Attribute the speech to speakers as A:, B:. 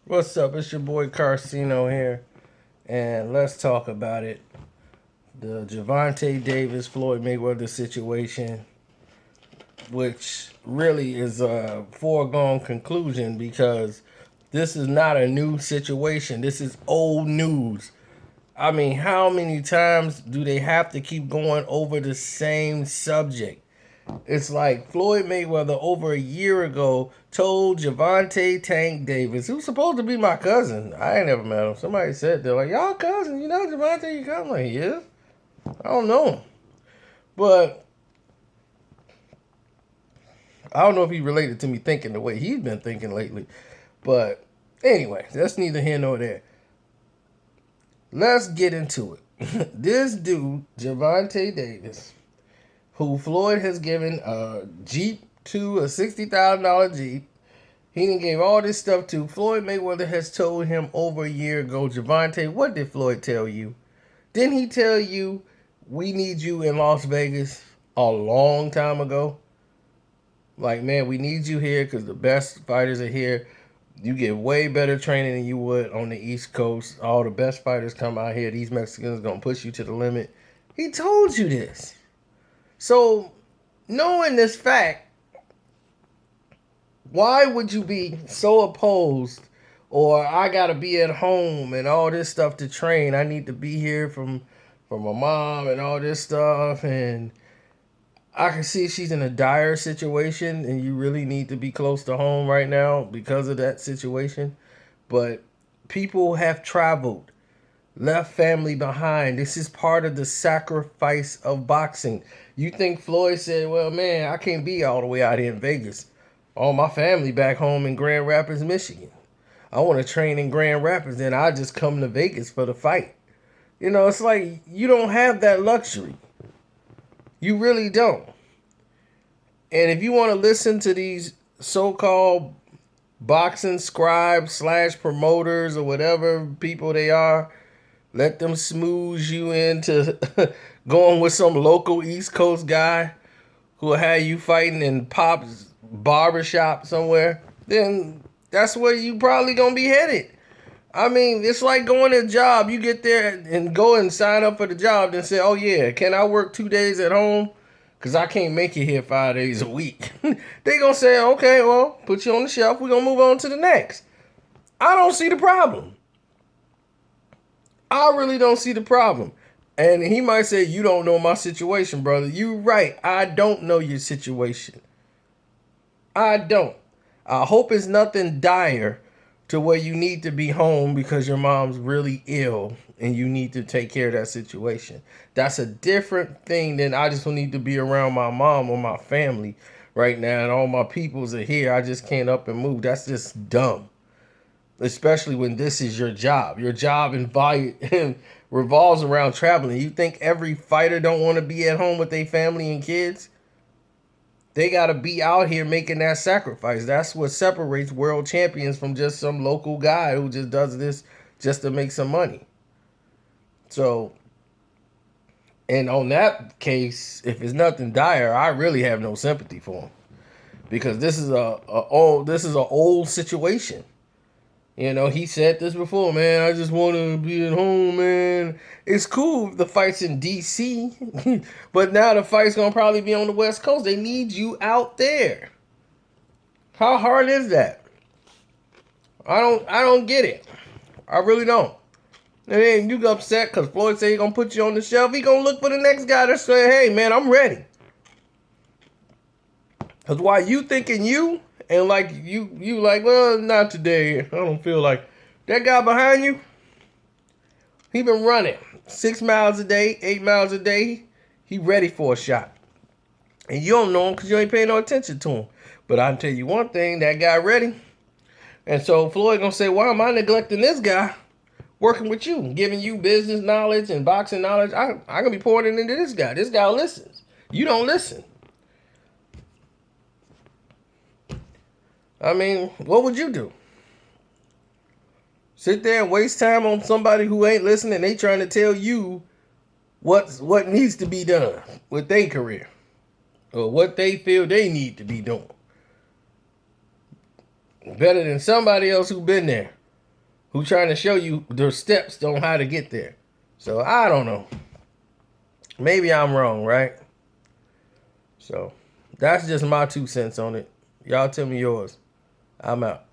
A: What's up? It's your boy Karceno here, and let's talk about it. The Gervante Davis Floyd Mayweather situation, which really is a foregone conclusion because this is not a new situation. This is old news. I mean, how many times do they have to keep going over the same subject? It's like Floyd Mayweather over a year ago told Gervante Tank Davis, who's supposed to be my cousin. I ain't never met him. Somebody said they're like, y'all cousin, you know Gervante, you cousin? I'm like, yeah. I don't know him. But I don't know if he related to me thinking the way he's been thinking lately. But anyway, that's neither here nor there. Let's get into it. This dude, Gervante Davis, who Floyd has given a Jeep to, a $60,000 Jeep. He done gave all this stuff to. Floyd Mayweather has told him over a year ago, Gervante, what did Floyd tell you? Didn't he tell you we need you in Las Vegas a long time ago? Like, man, we need you here because the best fighters are here. You get way better training than you would on the East Coast. All the best fighters come out here. These Mexicans going to push you to the limit. He told you this. So, knowing this fact, why would you be so opposed? Or I gotta be at home and all this stuff to train. I need to be here from my mom and all this stuff. And I can see she's in a dire situation, and you really need to be close to home right now because of that situation. But people have traveled, left family behind. This is part of the sacrifice of boxing. You think Floyd said, well, man, I can't be all the way out here in Vegas. All my family back home in Grand Rapids, Michigan. I want to train in Grand Rapids, then I just come to Vegas for the fight. You know, it's like you don't have that luxury. You really don't. And if you want to listen to these so-called boxing scribes / promoters or whatever people they are, let them smooth you into going with some local East Coast guy who will have you fighting in Pop's barbershop somewhere, then that's where you probably going to be headed. I mean, it's like going to a job. You get there and go and sign up for the job, then say, oh, yeah, can I work 2 days at home? Because I can't make it here 5 days a week. They going to say, okay, well, put you on the shelf. We're going to move on to the next. I don't see the problem. I really don't see the problem. And he might say, you don't know my situation, brother. You right. I don't know your situation. I don't. I hope it's nothing dire to where you need to be home because your mom's really ill and you need to take care of that situation. That's a different thing than I just need to be around my mom or my family right now and all my peoples are here. I just can't up and move. That's just dumb. Especially when this is your job. Your job revolves around traveling. You think every fighter don't want to be at home with their family and kids? They got to be out here making that sacrifice. That's what separates world champions from just some local guy who just does this just to make some money. So, and on that case, if it's nothing dire, I really have no sympathy for him because this is a old situation. You know, he said this before, man, I just want to be at home, man. It's cool if the fight's in D.C., but now the fight's going to probably be on the West Coast. They need you out there. How hard is that? I don't get it. I really don't. And then you get upset because Floyd said he's going to put you on the shelf. He going to look for the next guy to say, hey, man, I'm ready. Because while you thinking you, and like you like, well, not today. I don't feel like that guy behind you. He been running 6 miles a day, 8 miles a day. He ready for a shot. And you don't know him because you ain't paying no attention to him. But I can tell you one thing, that guy ready. And so Floyd gonna say, why am I neglecting this guy working with you, giving you business knowledge and boxing knowledge? I'm gonna be pouring it into this guy. This guy listens. You don't listen. I mean, what would you do? Sit there and waste time on somebody who ain't listening. They trying to tell you what needs to be done with their career or what they feel they need to be doing. Better than somebody else who been there who trying to show you the steps on how to get there. So I don't know. Maybe I'm wrong, right? So that's just my 2 cents on it. Y'all tell me yours. I'm out.